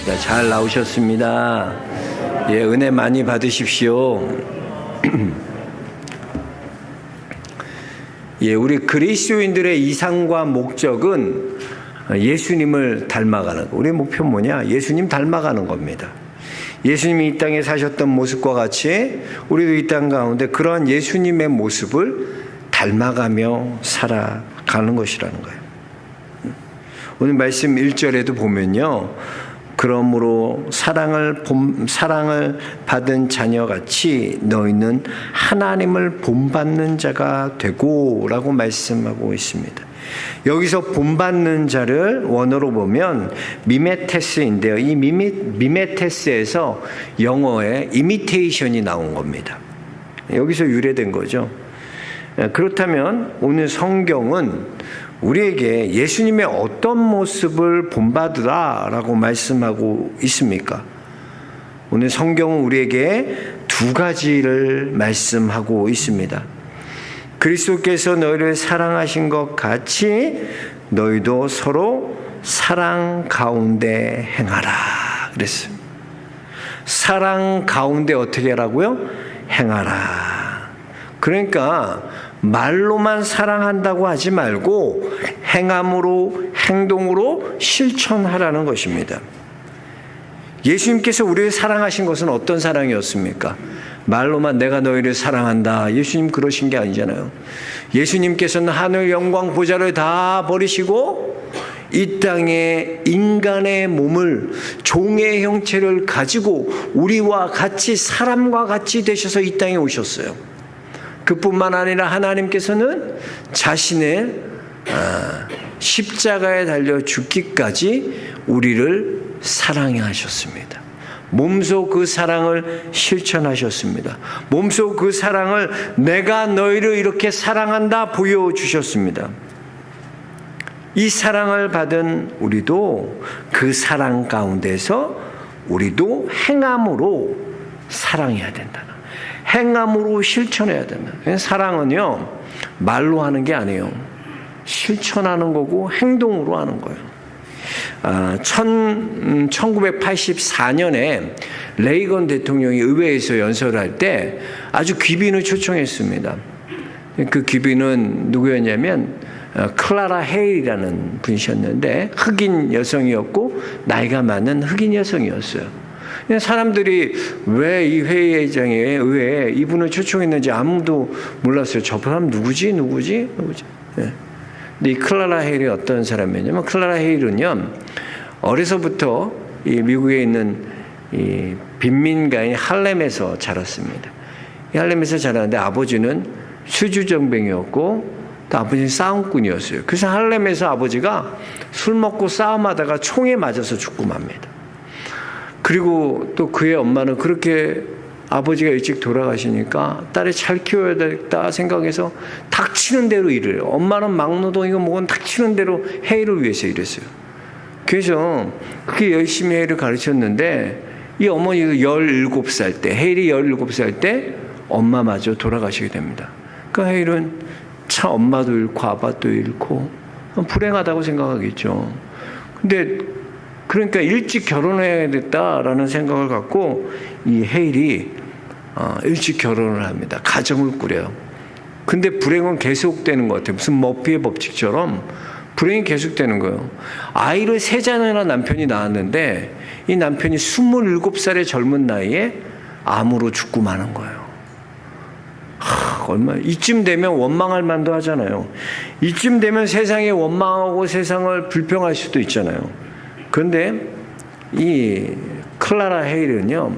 반갑습니다. 잘 나오셨습니다. 예, 은혜 많이 받으십시오. 예, 우리 그리스도인들의 이상과 목적은 예수님을 닮아가는 거. 우리의 목표는 뭐냐? 예수님 닮아가는 겁니다. 예수님이 이 땅에 사셨던 모습과 같이 우리도 이 땅 가운데 그러한 예수님의 모습을 닮아가며 살아가는 것이라는 거예요. 오늘 말씀 1절에도 보면요. 그러므로 사랑을 받은 자녀같이 너희는 하나님을 본받는 자가 되고 라고 말씀하고 있습니다. 여기서 본받는 자를 원어로 보면 미메테스인데요. 이 미메테스에서 영어에 이미테이션이 나온 겁니다. 여기서 유래된 거죠. 그렇다면 오늘 성경은 우리에게 예수님의 어떤 모습을 본받으라라고 말씀하고 있습니까? 오늘 성경은 우리에게 두 가지를 말씀하고 있습니다. 그리스도께서 너희를 사랑하신 것 같이 너희도 서로 사랑 가운데 행하라 그랬어요. 사랑 가운데 어떻게 하라고요? 행하라. 그러니까 말로만 사랑한다고 하지 말고 행함으로, 행동으로 실천하라는 것입니다. 예수님께서 우리를 사랑하신 것은 어떤 사랑이었습니까? 말로만 내가 너희를 사랑한다. 예수님 그러신 게 아니잖아요. 예수님께서는 하늘 영광 보좌를 다 버리시고 이 땅에 인간의 몸을, 종의 형체를 가지고 우리와 같이, 사람과 같이 되셔서 이 땅에 오셨어요. 그뿐만 아니라 하나님께서는 자신의 십자가에 달려 죽기까지 우리를 사랑해 하셨습니다. 몸소 그 사랑을 실천하셨습니다. 몸소 그 사랑을 내가 너희를 이렇게 사랑한다 보여주셨습니다. 이 사랑을 받은 우리도 그 사랑 가운데서 우리도 행함으로 사랑해야 된다. 행함으로 실천해야 된다. 사랑은요, 말로 하는 게 아니에요. 실천하는 거고 행동으로 하는 거예요. 1984년에 레이건 대통령이 의회에서 연설할 때 아주 귀빈을 초청했습니다. 그 귀빈은 누구였냐면 클라라 헤일이라는 분이셨는데 흑인 여성이었고 나이가 많은 흑인 여성이었어요. 사람들이 왜 이 의회에 이분을 초청했는지 아무도 몰랐어요. 저 사람 누구지? 네. 근데 이 클라라 헤일이 어떤 사람이냐면 클라라 헤일은요 어려서부터 이 미국에 있는 이 빈민가인 할렘에서 자랐습니다. 이 할렘에서 자랐는데 아버지는 수주정뱅이었고 또 아버지는 싸움꾼이었어요. 그래서 할렘에서 아버지가 술 먹고 싸움하다가 총에 맞아서 죽고 맙니다. 그리고 또 그의 엄마는 그렇게 아버지가 일찍 돌아가시니까 딸이 잘 키워야 되겠다 생각해서 닥치는 대로 일을 해요. 엄마는 막노동이고 뭐건 닥치는 대로 헤일을 위해서 일했어요. 그래서 그렇게 열심히 헤일을 가르쳤는데 이 어머니도 17살 때, 헤일이 17살 때 엄마마저 돌아가시게 됩니다. 그러니까 헤일은 참 엄마도 잃고 아빠도 잃고 불행하다고 생각하겠죠. 근데 그러니까 일찍 결혼해야겠다라는 생각을 갖고 이 헤일이 일찍 결혼을 합니다. 가정을 꾸려요. 근데 불행은 계속되는 것 같아요. 무슨 머피의 법칙처럼 불행이 계속되는 거예요. 아이를 3자녀나 남편이 낳았는데 이 남편이 27살의 젊은 나이에 암으로 죽고 마는 거예요. 이쯤 되면 원망할 만도 하잖아요. 이쯤 되면 세상에 원망하고 세상을 불평할 수도 있잖아요. 그런데 이 클라라 헤일은요,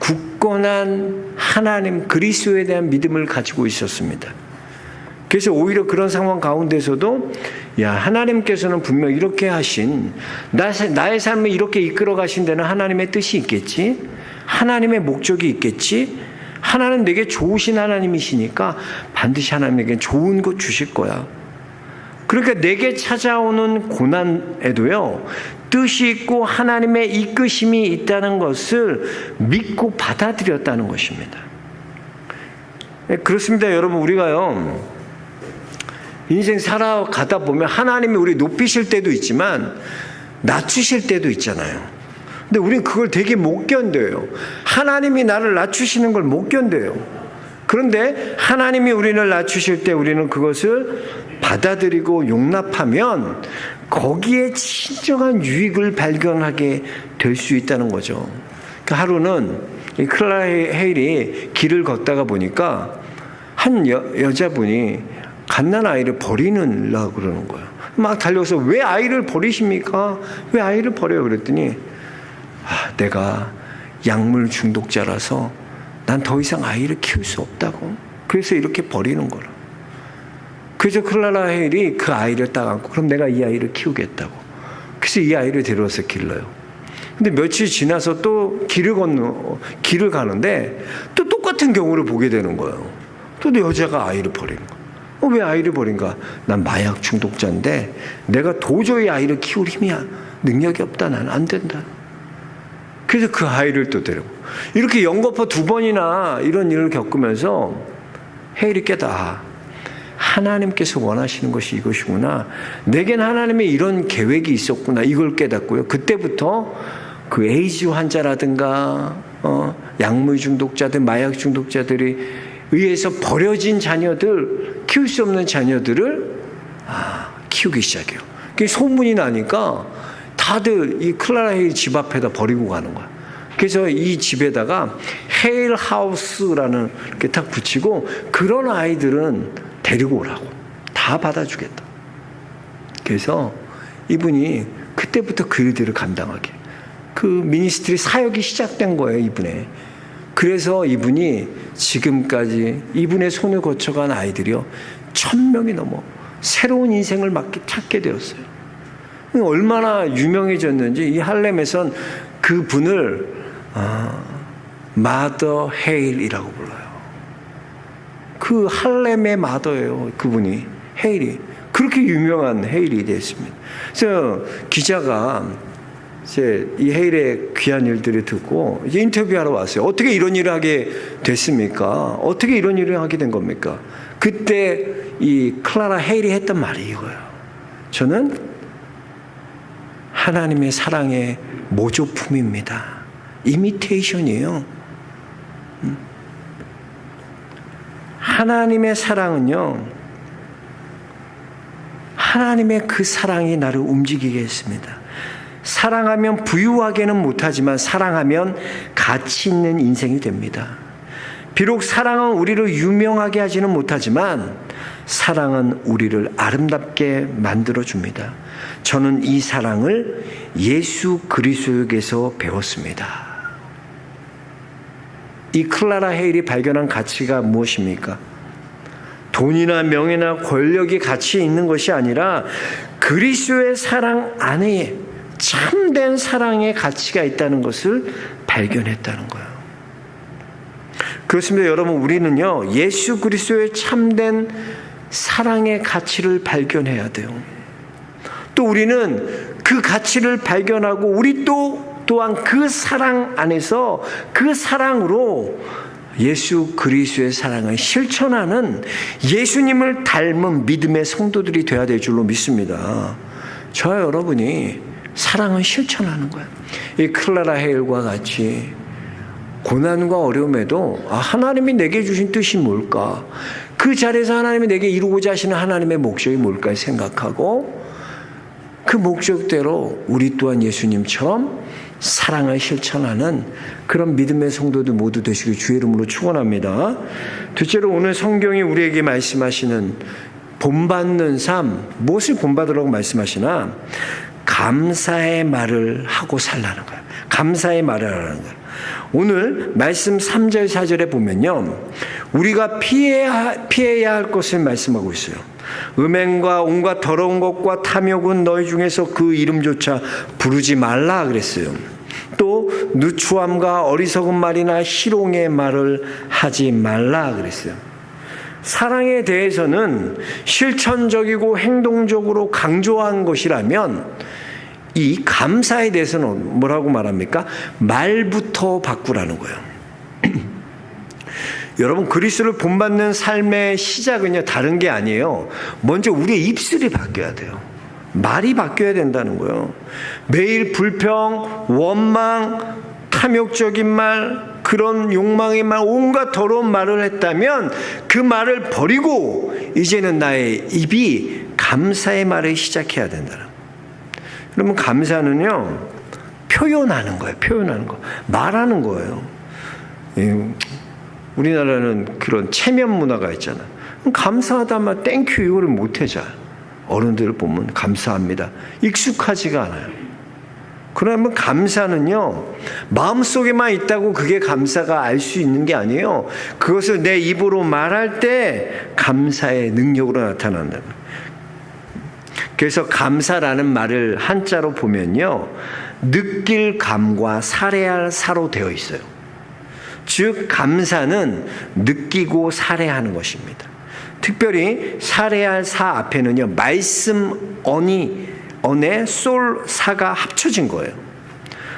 굳건한 하나님 그리스도에 대한 믿음을 가지고 있었습니다. 그래서 오히려 그런 상황 가운데서도 야 하나님께서는 분명 이렇게 하신 나의 삶을 이렇게 이끌어 가신 데는 하나님의 뜻이 있겠지, 하나님의 목적이 있겠지, 하나님 내게 좋으신 하나님이시니까 반드시 하나님에게 좋은 것 주실 거야. 그러니까 내게 찾아오는 고난에도요 뜻이 있고 하나님의 이끄심이 있다는 것을 믿고 받아들였다는 것입니다. 그렇습니다. 여러분, 우리가요 인생 살아가다 보면 하나님이 우리 높이실 때도 있지만 낮추실 때도 있잖아요. 근데 우리는 그걸 되게 못 견뎌요. 하나님이 나를 낮추시는 걸 못 견뎌요. 그런데 하나님이 우리를 낮추실 때 우리는 그것을 받아들이고 용납하면 거기에 진정한 유익을 발견하게 될 수 있다는 거죠. 그 하루는 이 클라라 헤일이 길을 걷다가 보니까 한 여자분이 갓난 아이를 버리려고 그러는 거예요. 막 달려서 왜 아이를 버리십니까? 왜 아이를 버려요? 그랬더니 내가 약물 중독자라서 난 더 이상 아이를 키울 수 없다고. 그래서 이렇게 버리는 거라. 그래서 클라라 헤일이 그 아이를 딱 안고 그럼 내가 이 아이를 키우겠다고. 그래서 이 아이를 데려와서 길러요. 근데 며칠 지나서 또 길을 가는데 또 똑같은 경우를 보게 되는 거예요. 또 여자가 아이를 버리는 거예요. 왜 아이를 버린가? 난 마약 중독자인데 내가 도저히 아이를 키울 힘이야. 능력이 없다. 난 안 된다. 그래서 그 아이를 또 데리고 이렇게 연거푸 2번이나 이런 일을 겪으면서 헤일이 깨달아. 하나님께서 원하시는 것이 이것이구나. 내겐 하나님의 이런 계획이 있었구나. 이걸 깨닫고요. 그때부터 그 에이즈 환자라든가 약물 중독자들, 마약 중독자들이 의해서 버려진 자녀들, 키울 수 없는 자녀들을 키우기 시작해요. 그게 소문이 나니까 다들 이 클라라 헤일 집 앞에다 버리고 가는 거야. 그래서 이 집에다가 헤일 하우스라는 게 딱 붙이고 그런 아이들은 데리고 오라고. 다 받아주겠다. 그래서 이분이 그때부터 그 일들을 감당하게. 그 미니스트리 사역이 시작된 거예요, 이분의. 그래서 이분이 지금까지 이분의 손을 거쳐간 아이들이요 1000명이 넘어 새로운 인생을 찾게 되었어요. 얼마나 유명해졌는지 이 할렘에선 그 분을 마더 헤일이라고 불러요. 그 할렘의 마더예요. 그분이 헤일이 그렇게 유명한 헤일이 됐습니다. 그래서 기자가 이제 이 헤일의 귀한 일들을 듣고 이제 인터뷰하러 왔어요. 어떻게 이런 일을 하게 됐습니까? 어떻게 이런 일을 하게 된 겁니까? 그때 이 클라라 헤일이 했던 말이 이거예요. 저는 하나님의 사랑의 모조품입니다. 이미테이션이에요. 하나님의 사랑은요, 하나님의 그 사랑이 나를 움직이게 했습니다. 사랑하면 부유하게는 못하지만 사랑하면 가치 있는 인생이 됩니다. 비록 사랑은 우리를 유명하게 하지는 못하지만 사랑은 우리를 아름답게 만들어줍니다. 저는 이 사랑을 예수 그리스도에게서 배웠습니다. 이 클라라 헤일이 발견한 가치가 무엇입니까? 돈이나 명예나 권력이 가치 있는 것이 아니라 그리스도의 사랑 안에 참된 사랑의 가치가 있다는 것을 발견했다는 거예요. 그렇습니다. 여러분, 우리는요 예수 그리스도의 참된 사랑의 가치를 발견해야 돼요. 또 우리는 그 가치를 발견하고 우리 또한 그 사랑 안에서 그 사랑으로 예수 그리스도의 사랑을 실천하는 예수님을 닮은 믿음의 성도들이 되어야 될 줄로 믿습니다. 저와 여러분이 사랑을 실천하는 거예요. 이 클라라 헤일과 같이 고난과 어려움에도 하나님이 내게 주신 뜻이 뭘까? 그 자리에서 하나님이 내게 이루고자 하시는 하나님의 목적이 뭘까 생각하고 그 목적대로 우리 또한 예수님처럼 사랑을 실천하는 그런 믿음의 성도들 모두 되시길 주의 이름으로 축원합니다. 둘째로 오늘 성경이 우리에게 말씀하시는 본받는 삶, 무엇을 본받으라고 말씀하시나? 감사의 말을 하고 살라는 거예요. 감사의 말을 하라는 거예요. 오늘 말씀 3절 4절에 보면요, 우리가 피해야 할 것을 말씀하고 있어요. 음행과 온갖 더러운 것과 탐욕은 너희 중에서 그 이름조차 부르지 말라 그랬어요. 또 누추함과 어리석은 말이나 희롱의 말을 하지 말라 그랬어요. 사랑에 대해서는 실천적이고 행동적으로 강조한 것이라면 이 감사에 대해서는 뭐라고 말합니까? 말부터 바꾸라는 거예요. 여러분, 그리스도를 본받는 삶의 시작은요 다른 게 아니에요. 먼저 우리의 입술이 바뀌어야 돼요. 말이 바뀌어야 된다는 거예요. 매일 불평, 원망, 탐욕적인 말, 그런 욕망의 말, 온갖 더러운 말을 했다면 그 말을 버리고 이제는 나의 입이 감사의 말을 시작해야 된다. 그러면 감사는요, 표현하는 거예요. 표현하는 거. 말하는 거예요. 우리나라는 그런 체면 문화가 있잖아. 감사하다만 땡큐 이거를 못해 잘. 어른들을 보면 감사합니다. 익숙하지가 않아요. 그러면 감사는요, 마음속에만 있다고 그게 감사가 알 수 있는 게 아니에요. 그것을 내 입으로 말할 때 감사의 능력으로 나타난다. 그래서 감사라는 말을 한자로 보면요, 느낄 감과 살해할 사로 되어 있어요. 즉 감사는 느끼고 살해하는 것입니다. 특별히 살해할 사 앞에는요, 말씀 언에 솔 사가 합쳐진 거예요.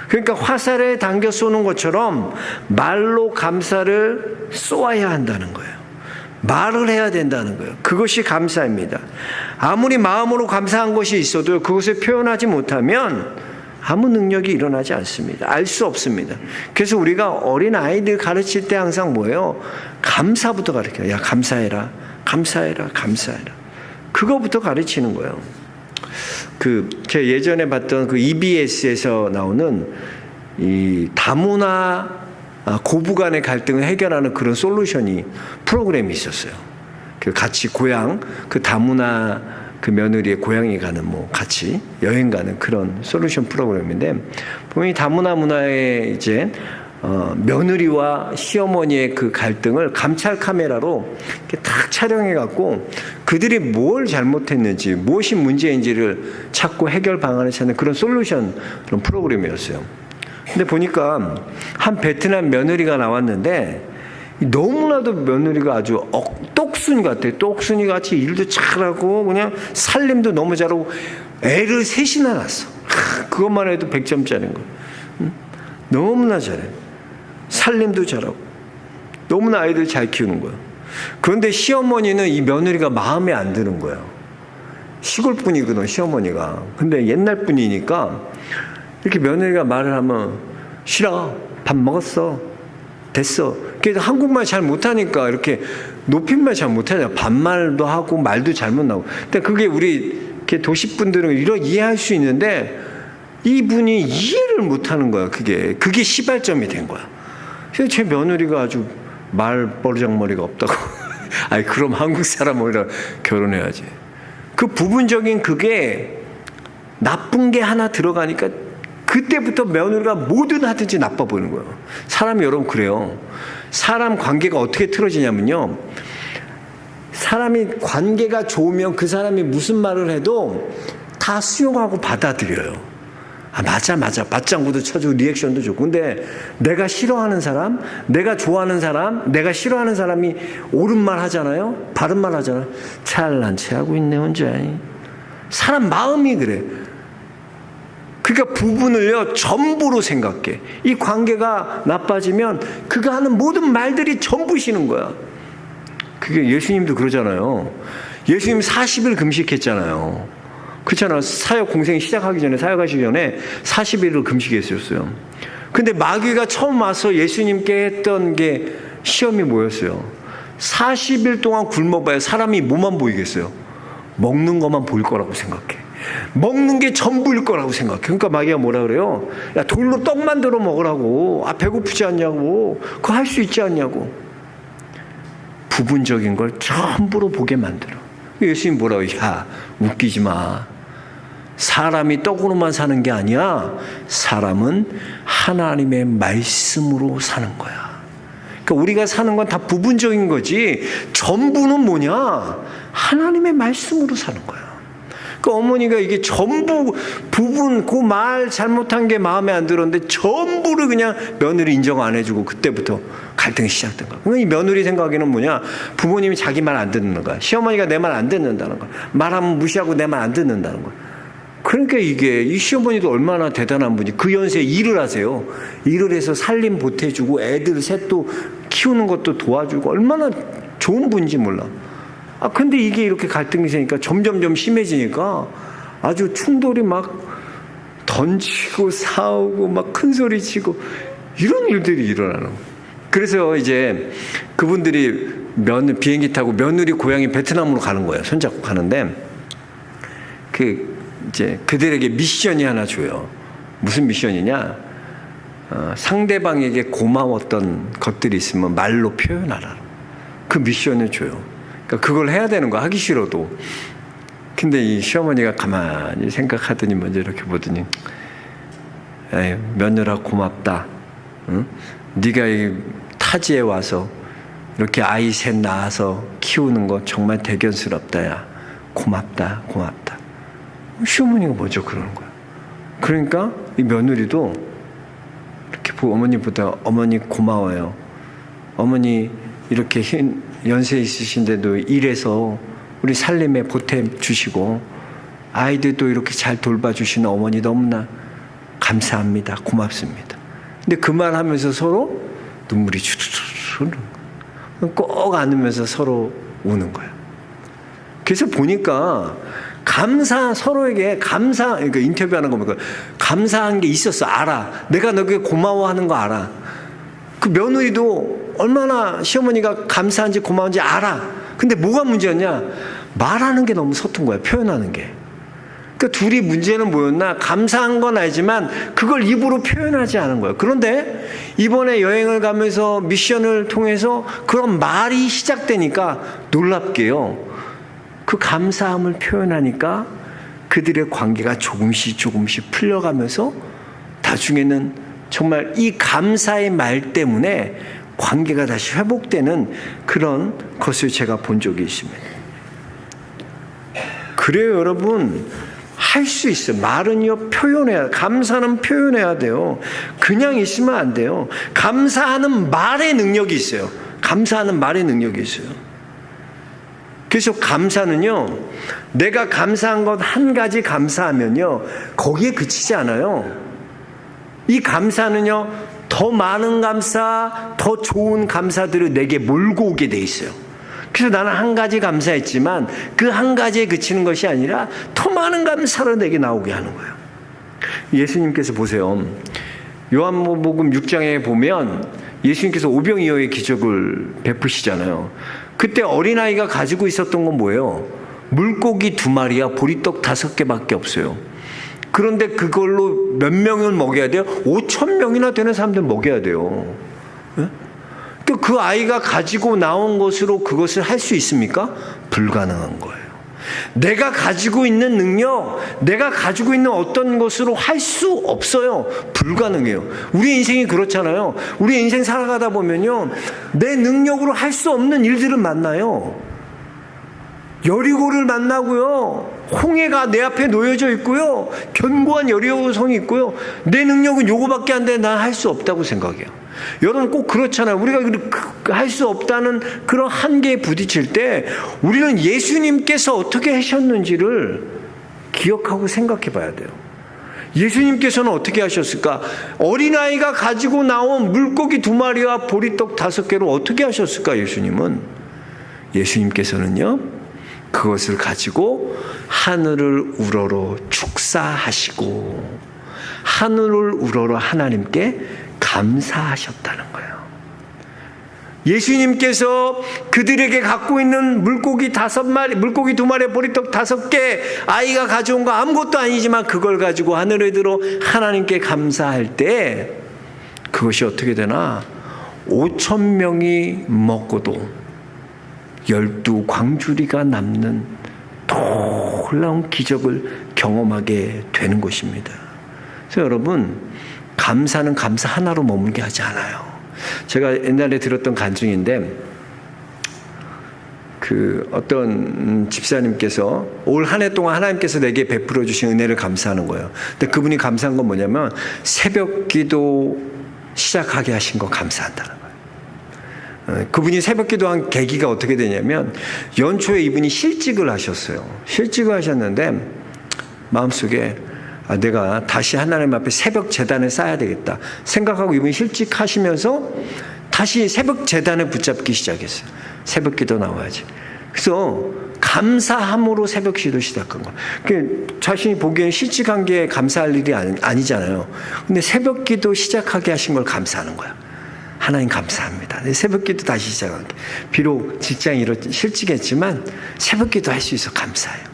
그러니까 화살에 당겨 쏘는 것처럼 말로 감사를 쏘아야 한다는 거예요. 말을 해야 된다는 거예요. 그것이 감사입니다. 아무리 마음으로 감사한 것이 있어도 그것을 표현하지 못하면 아무 능력이 일어나지 않습니다. 알 수 없습니다. 그래서 우리가 어린 아이들 가르칠 때 항상 뭐예요? 감사부터 가르쳐요. 야, 감사해라. 감사해라. 감사해라. 그거부터 가르치는 거예요. 제가 예전에 봤던 그 EBS에서 나오는 이 다문화 고부 간의 갈등을 해결하는 그런 솔루션이 프로그램이 있었어요. 같이 고향, 그 다문화 그 며느리의 고향에 가는 같이 여행 가는 그런 솔루션 프로그램인데, 보면 다문화 문화의 이제 며느리와 시어머니의 그 갈등을 감찰 카메라로 이렇게 딱 촬영해 갖고 그들이 뭘 잘못했는지, 무엇이 문제인지를 찾고 해결 방안을 찾는 그런 솔루션 그런 프로그램이었어요. 근데 보니까 한 베트남 며느리가 나왔는데 너무나도 며느리가 아주 똑순이 같아요. 똑순이 같이 일도 잘하고 그냥 살림도 너무 잘하고 애를 셋이나 낳았어. 그것만 해도 100점짜리인 거예요. 너무나 잘해. 살림도 잘하고 너무나 아이들 잘 키우는 거예요. 그런데 시어머니는 이 며느리가 마음에 안 드는 거예요. 시골 분이거든, 시어머니가. 근데 옛날 분이니까 이렇게 며느리가 말을 하면 싫어, 밥 먹었어, 됐어. 그래서 한국말 잘 못하니까 이렇게 높임말 잘 못하잖아. 반말도 하고 말도 잘못 나오고. 근데 그게 우리 도시 분들은 이해할 수 있는데 이분이 이해를 못하는 거야. 그게 시발점이 된 거야. 그래서 제 며느리가 아주 말버르장머리가 없다고. 아니 그럼 한국 사람이랑 결혼해야지. 그 부분적인 그게 나쁜 게 하나 들어가니까 그때부터 며느리가 뭐든 하든지 나빠 보이는 거예요. 사람이 여러분 그래요. 사람 관계가 어떻게 틀어지냐면요, 사람이 관계가 좋으면 그 사람이 무슨 말을 해도 다 수용하고 받아들여요. 아, 맞아. 맞장구도 쳐주고 리액션도 좋고. 근데 내가 싫어하는 사람, 내가 좋아하는 사람, 내가 싫어하는 사람이 옳은 말 하잖아요. 바른 말 하잖아요. 잘난 체하고 있네 혼자. 사람 마음이 그래. 그러니까 부분을요 전부로 생각해. 이 관계가 나빠지면 그가 하는 모든 말들이 전부 싫은 거야. 그게 예수님도 그러잖아요. 예수님 40일 금식했잖아요. 그렇잖아. 사역 공생 시작하기 전에, 사역하시기 전에 40일을 금식했었어요. 근데 마귀가 처음 와서 예수님께 했던 게 시험이 뭐였어요? 40일 동안 굶어봐야 사람이 뭐만 보이겠어요? 먹는 것만 보일 거라고 생각해. 먹는 게 전부일 거라고 생각해. 그러니까 마귀가 뭐라 그래요? 야, 돌로 떡 만들어 먹으라고. 아, 배고프지 않냐고. 그거 할 수 있지 않냐고. 부분적인 걸 전부로 보게 만들어. 예수님 뭐라고? 야, 웃기지 마. 사람이 떡으로만 사는 게 아니야. 사람은 하나님의 말씀으로 사는 거야. 그러니까 우리가 사는 건 다 부분적인 거지 전부는 뭐냐? 하나님의 말씀으로 사는 거야. 그 어머니가 이게 전부 부분, 그 말 잘못한 게 마음에 안 들었는데 전부를 그냥 며느리 인정 안 해주고 그때부터 갈등이 시작된 거야. 그러니까 이 며느리 생각에는 뭐냐? 부모님이 자기 말 안 듣는 거야. 시어머니가 내 말 안 듣는다는 거야. 말하면 무시하고 내 말 안 듣는다는 거야. 그러니까 이게 이 시어머니도 얼마나 대단한 분이 그 연세에 일을 하세요. 일을 해서 살림 보태주고 애들 셋도 키우는 것도 도와주고 얼마나 좋은 분인지 몰라. 아, 근데 이게 이렇게 갈등이 생기니까 점점점 심해지니까 아주 충돌이 막 던지고 싸우고 막 큰 소리 치고 이런 일들이 일어나는 거예요. 그래서 이제 그분들이 비행기 타고 며느리 고향이 베트남으로 가는 거예요. 손잡고 가는데 이제 그들에게 미션이 하나 줘요. 무슨 미션이냐? 상대방에게 고마웠던 것들이 있으면 말로 표현하라. 그 미션을 줘요. 그러니까 그걸 해야 되는 거야. 하기 싫어도. 근데 이 시어머니가 가만히 생각하더니 먼저 이렇게 보더니, 에이, 며느라 고맙다. 응? 네가 이 타지에 와서 이렇게 아이 셋 낳아서 키우는 거 정말 대견스럽다. 야, 고맙다, 고맙다. 시어머니가 먼저 그러는 거야. 그러니까 이 며느리도 이렇게 어머니보다, 어머니 고마워요. 어머니 이렇게 연세 있으신데도 일해서 우리 살림에 보탬 주시고 아이들도 이렇게 잘 돌봐주시는 어머니 너무나 감사합니다. 고맙습니다. 근데 그 말 하면서 서로 눈물이 주르르 꼭 안으면서 서로 우는 거예요. 그래서 보니까 서로에게 그러니까 인터뷰하는 거 보니까 감사한 게 있었어. 알아. 내가 너에게 고마워하는 거 알아. 그 며느리도 얼마나 시어머니가 감사한지 고마운지 알아. 근데 뭐가 문제였냐? 말하는 게 너무 서툰 거야. 표현하는 게. 그러니까 둘이 문제는 뭐였나? 감사한 건 알지만 그걸 입으로 표현하지 않은 거예요. 그런데 이번에 여행을 가면서 미션을 통해서 그런 말이 시작되니까 놀랍게요. 그 감사함을 표현하니까 그들의 관계가 조금씩 풀려가면서 나중에는 정말 이 감사의 말 때문에 관계가 다시 회복되는 그런 것을 제가 본 적이 있습니다. 그래요, 여러분. 할 수 있어요. 말은요, 표현해야, 감사는 표현해야 돼요. 그냥 있으면 안 돼요. 감사하는 말의 능력이 있어요. 감사하는 말의 능력이 있어요. 그래서 감사는요, 내가 감사한 것 한 가지 감사하면요, 거기에 그치지 않아요. 이 감사는요, 더 많은 감사, 더 좋은 감사들을 내게 몰고 오게 돼 있어요. 그래서 나는 한 가지 감사했지만 그 한 가지에 그치는 것이 아니라 더 많은 감사로 내게 나오게 하는 거예요. 예수님께서 보세요. 요한복음 6장에 보면 예수님께서 오병이어의 기적을 베푸시잖아요. 그때 어린아이가 가지고 있었던 건 뭐예요? 물고기 2마리와 보리떡 5개밖에 없어요. 그런데 그걸로 몇 명을 먹여야 돼요? 5,000명이나 되는 사람들 먹여야 돼요. 네? 그 아이가 가지고 나온 것으로 그것을 할 수 있습니까? 불가능한 거예요. 내가 가지고 있는 능력, 내가 가지고 있는 어떤 것으로 할 수 없어요. 불가능해요. 우리 인생이 그렇잖아요. 우리 인생 살아가다 보면요, 내 능력으로 할 수 없는 일들을 만나요. 여리고를 만나고요, 홍해가 내 앞에 놓여져 있고요, 견고한 여리고성이 있고요, 내 능력은 요거밖에 안 돼. 난 할 수 없다고 생각해요. 여러분 꼭 그렇잖아요. 우리가 할 수 없다는 그런 한계에 부딪힐 때 우리는 예수님께서 어떻게 하셨는지를 기억하고 생각해 봐야 돼요. 예수님께서는 어떻게 하셨을까? 어린아이가 가지고 나온 물고기 2마리와 보리떡 5개로 어떻게 하셨을까? 예수님께서는요, 그것을 가지고 하늘을 우러러 축사하시고 하늘을 우러러 하나님께 감사하셨다는 거예요. 예수님께서 그들에게 갖고 있는 물고기 2마리, 보리떡 5개, 아이가 가져온 거 아무것도 아니지만 그걸 가지고 하늘에 들어 하나님께 감사할 때 그것이 어떻게 되나? 5,000명이 먹고도 12광주리가 남는 놀라운 기적을 경험하게 되는 것입니다. 그래서 여러분, 감사는 감사 하나로 머물게 하지 않아요. 제가 옛날에 들었던 간증인데, 어떤 집사님께서 올 한 해 동안 하나님께서 내게 베풀어 주신 은혜를 감사하는 거예요. 근데 그분이 감사한 건 뭐냐면 새벽 기도 시작하게 하신 거 감사한다는 거예요. 그분이 새벽 기도한 계기가 어떻게 되냐면, 연초에 이분이 실직을 하셨어요. 실직을 하셨는데 마음속에 내가 다시 하나님 앞에 새벽 제단을 쌓아야 되겠다 생각하고 이분이 실직하시면서 다시 새벽 제단을 붙잡기 시작했어요. 새벽 기도 나와야지. 그래서 감사함으로 새벽 기도 시작한 거예요. 자신이 보기엔 실직한 게 감사할 일이 아니잖아요. 근데 새벽 기도 시작하게 하신 걸 감사하는 거야. 하나님 감사합니다. 새벽 기도 다시 시작한 게. 비록 직장이 실직했지만 새벽 기도 할 수 있어 감사해요.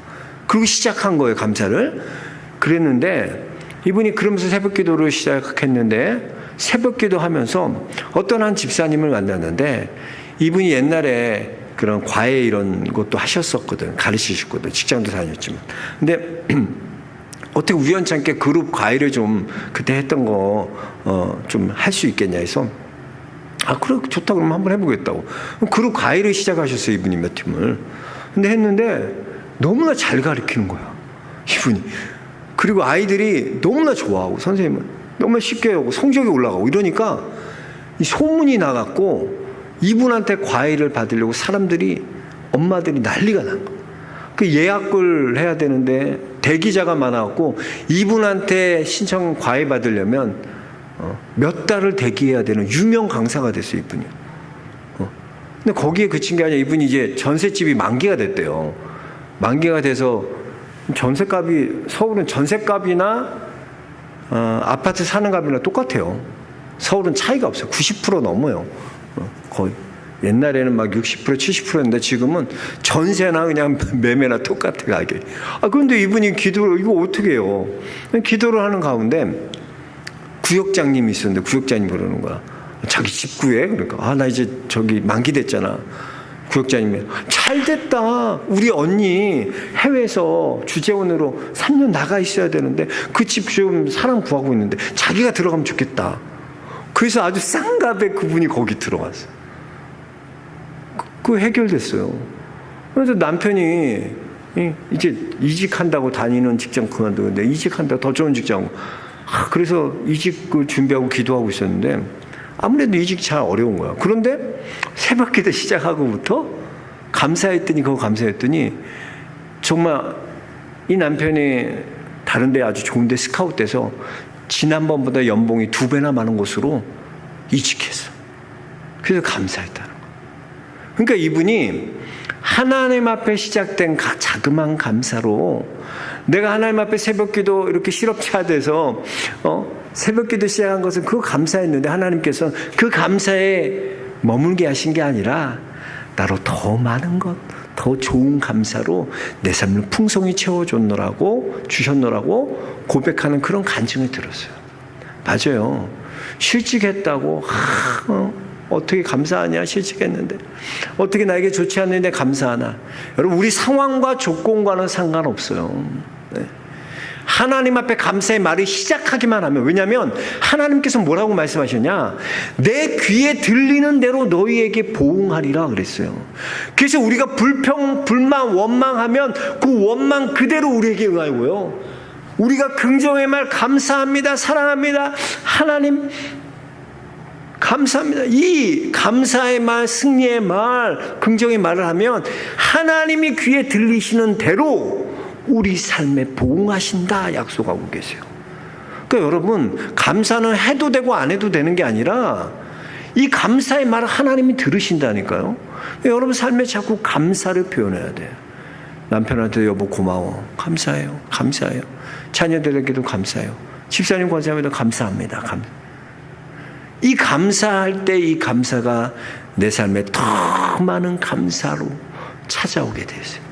그리고 시작한 거예요, 감사를. 그랬는데 이분이 그러면서 새벽 기도를 시작했는데 새벽 기도 하면서 어떤 한 집사님을 만났는데 이분이 옛날에 그런 과외 이런 것도 하셨었거든. 가르치셨거든. 직장도 다녔지만. 근데 어떻게 우연찮게 그룹 과외를 좀 그때 했던 거 좀 할 수 있겠냐 해서 그래 좋다 그러면 한번 해보겠다고. 그룹 과외를 시작하셨어요. 이분이 몇 팀을. 근데 했는데 너무나 잘 가르치는 거야. 이분이. 그리고 아이들이 너무나 좋아하고 선생님은 너무나 쉽게 하고 성적이 올라가고 이러니까 이 소문이 나갔고 이분한테 과외를 받으려고 사람들이 엄마들이 난리가 난 거예요. 그 예약을 해야 되는데 대기자가 많아갖고 이분한테 신청 과외 받으려면 몇 달을 대기해야 되는 유명 강사가 됐어요, 이분이. 근데 거기에 그친 게 아니라 이분이 이제 전셋집이 만기가 됐대요. 만기가 돼서 전셋값이 서울은 전셋값이나 아파트 사는 값이나 똑같아요. 서울은 차이가 없어요. 90% 넘어요. 거의 옛날에는 막 60% 70%였는데 지금은 전세나 그냥 매매나 똑같아 가게. 그런데 이분이 기도를 이거 어떻게 해요? 기도를 하는 가운데 구역장님이 있었는데 구역장님 그러는 거야. 자기 집구에 그러니까 나 이제 저기 만기됐잖아. 구역장님이 잘 됐다. 우리 언니 해외에서 주재원으로 3년 나가 있어야 되는데 그 집 좀 사람 구하고 있는데 자기가 들어가면 좋겠다. 그래서 아주 싼 값에 그분이 거기 들어갔어요. 그 해결됐어요. 그래서 남편이 이제 이직한다고 다니는 직장 그만두는데 이직한다고 더 좋은 직장. 그래서 이직 준비하고 기도하고 있었는데 아무래도 이직 잘 어려운 거야. 그런데 새벽 기도 시작하고부터 감사했더니 그거 감사했더니 정말 이 남편이 다른 데 아주 좋은 데 스카웃돼서 지난번보다 연봉이 2배나 많은 곳으로 이직했어. 그래서 감사했다는 거야. 그러니까 이분이 하나님 앞에 시작된 자그마한 감사로 내가 하나님 앞에 새벽기도 이렇게 실업차돼서 새벽기도 시작한 것은 그거 감사했는데 하나님께서는 그 감사에 머물게 하신 게 아니라 나로 더 많은 것, 더 좋은 감사로 내 삶을 풍성히 채워줬노라고 주셨노라고 고백하는 그런 간증을 들었어요. 맞아요. 실직했다고 어떻게 감사하냐 실직했는데 어떻게 나에게 좋지 않는데 감사하나. 여러분 우리 상황과 조건과는 상관없어요. 네. 하나님 앞에 감사의 말을 시작하기만 하면 왜냐하면 하나님께서 뭐라고 말씀하셨냐 내 귀에 들리는 대로 너희에게 보응하리라 그랬어요. 그래서 우리가 불만 원망하면 그 원망 그대로 우리에게 응하고요 우리가 긍정의 말 감사합니다 사랑합니다 하나님 감사합니다. 이 감사의 말, 승리의 말, 긍정의 말을 하면 하나님이 귀에 들리시는 대로 우리 삶에 보응하신다 약속하고 계세요. 그러니까 여러분 감사는 해도 되고 안 해도 되는 게 아니라 이 감사의 말을 하나님이 들으신다니까요. 여러분 삶에 자꾸 감사를 표현해야 돼요. 남편한테 여보 고마워. 감사해요. 감사해요. 자녀들에게도 감사해요. 집사님 권사님에도 감사합니다. 이 감사할 때 이 감사가 내 삶에 더 많은 감사로 찾아오게 됐어요.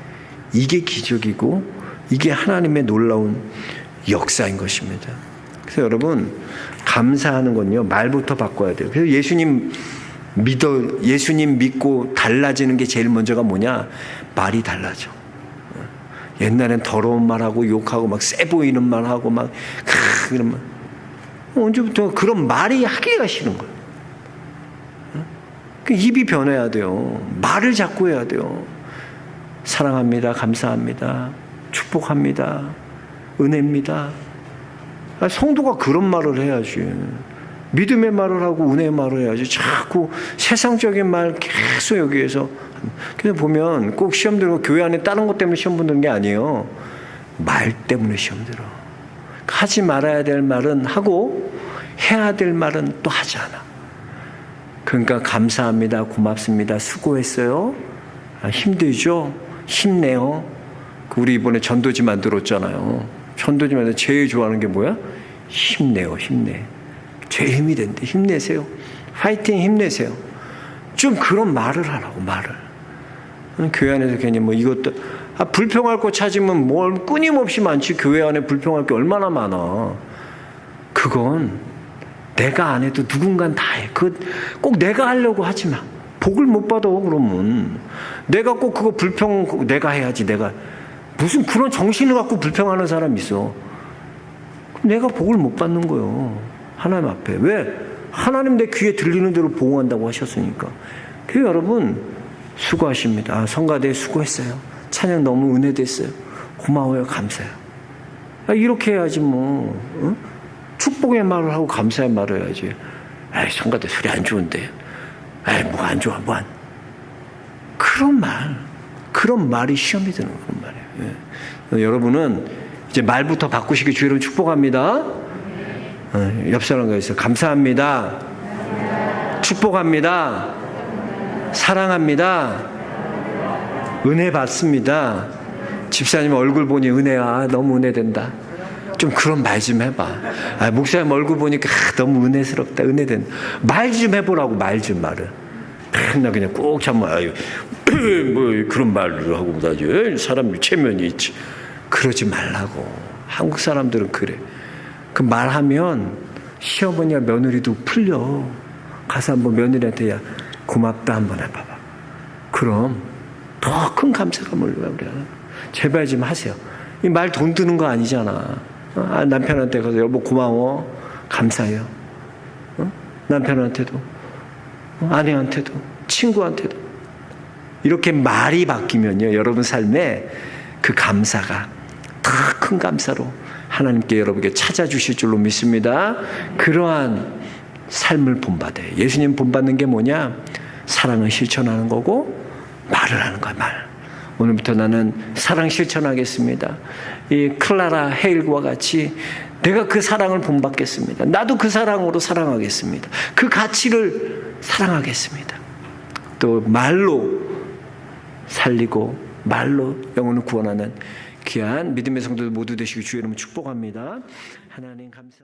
이게 기적이고 이게 하나님의 놀라운 역사인 것입니다. 그래서 여러분 감사하는 건요 말부터 바꿔야 돼요. 그래서 예수님 믿고 달라지는 게 제일 먼저가 뭐냐? 말이 달라져. 옛날엔 더러운 말하고 욕하고 막 세 보이는 말하고 막 이런 말. 언제부터 그런 말이 하기가 싫은 거예요. 입이 변해야 돼요. 말을 자꾸 해야 돼요. 사랑합니다. 감사합니다. 축복합니다. 은혜입니다. 성도가 그런 말을 해야지. 믿음의 말을 하고 은혜의 말을 해야지. 자꾸 세상적인 말 계속 여기에서. 그래서 보면 꼭 시험 들고 교회 안에 다른 것 때문에 시험 보는 게 아니에요. 말 때문에 시험 들어. 하지 말아야 될 말은 하고 해야 될 말은 또 하지 않아. 그러니까 감사합니다. 고맙습니다. 수고했어요. 힘들죠? 힘내요. 우리 이번에 전도지 만들었잖아요. 전도지 만들 제일 좋아하는 게 뭐야? 힘내요, 힘내. 제일 힘이 된대. 힘내세요. 파이팅, 힘내세요. 좀 그런 말을 하라고, 말을. 교회 안에서 괜히 뭐 이것도, 불평할 거 찾으면 뭘 끊임없이 많지. 교회 안에 불평할 게 얼마나 많아. 그건 내가 안 해도 누군간 다 해. 꼭 내가 하려고 하지 마. 복을 못 받아, 그러면. 내가 꼭 그거 불평, 내가 해야지, 내가. 무슨 그런 정신을 갖고 불평하는 사람이 있어. 내가 복을 못 받는 거예요. 하나님 앞에. 왜? 하나님 내 귀에 들리는 대로 보호한다고 하셨으니까. 그래서 여러분, 수고하십니다. 성가대 수고했어요. 찬양 너무 은혜됐어요. 고마워요. 감사해요. 이렇게 해야지 뭐. 어? 축복의 말을 하고 감사의 말을 해야지. 아이, 성가대 소리 안 좋은데. 아이, 뭐가 안 좋아, 뭐 안. 그런 말이 시험이 되는 그런 말이에요. 예. 여러분은 이제 말부터 바꾸시기 주의로 축복합니다. 옆 사람과 있어요. 감사합니다. 축복합니다. 사랑합니다. 은혜 받습니다. 집사님 얼굴 보니 은혜야. 너무 은혜된다. 좀 그런 말 좀 해봐. 목사님 얼굴 보니까 너무 은혜스럽다. 은혜된다. 말 좀 해보라고. 말을. 맨날 그냥 꼭 참아. 뭐 그런 말을 하고 다지. 사람 체면이 있지. 그러지 말라고. 한국 사람들은 그래. 그 말하면 시어머니와 며느리도 풀려. 가서 한번 며느리한테 야 고맙다 한번 해봐봐. 그럼 더 큰 감사가 몰려요. 제발 좀 하세요. 이 말 돈 드는 거 아니잖아. 남편한테 가서 여보 고마워. 감사해요. 남편한테도 아내한테도 친구한테도 이렇게 말이 바뀌면요. 여러분 삶에 그 감사가 더 큰 감사로 하나님께 여러분께 찾아주실 줄로 믿습니다. 그러한 삶을 본받아요. 예수님 본받는 게 뭐냐? 사랑을 실천하는 거고 말을 하는 거야. 말. 오늘부터 나는 사랑 실천하겠습니다. 이 클라라 헤일과 같이 내가 그 사랑을 본받겠습니다. 나도 그 사랑으로 사랑하겠습니다. 그 가치를 사랑하겠습니다. 또 말로 살리고 말로 영혼을 구원하는 귀한 믿음의 성도들 모두 되시기 주의 이름으로 축복합니다. 하나님 감사.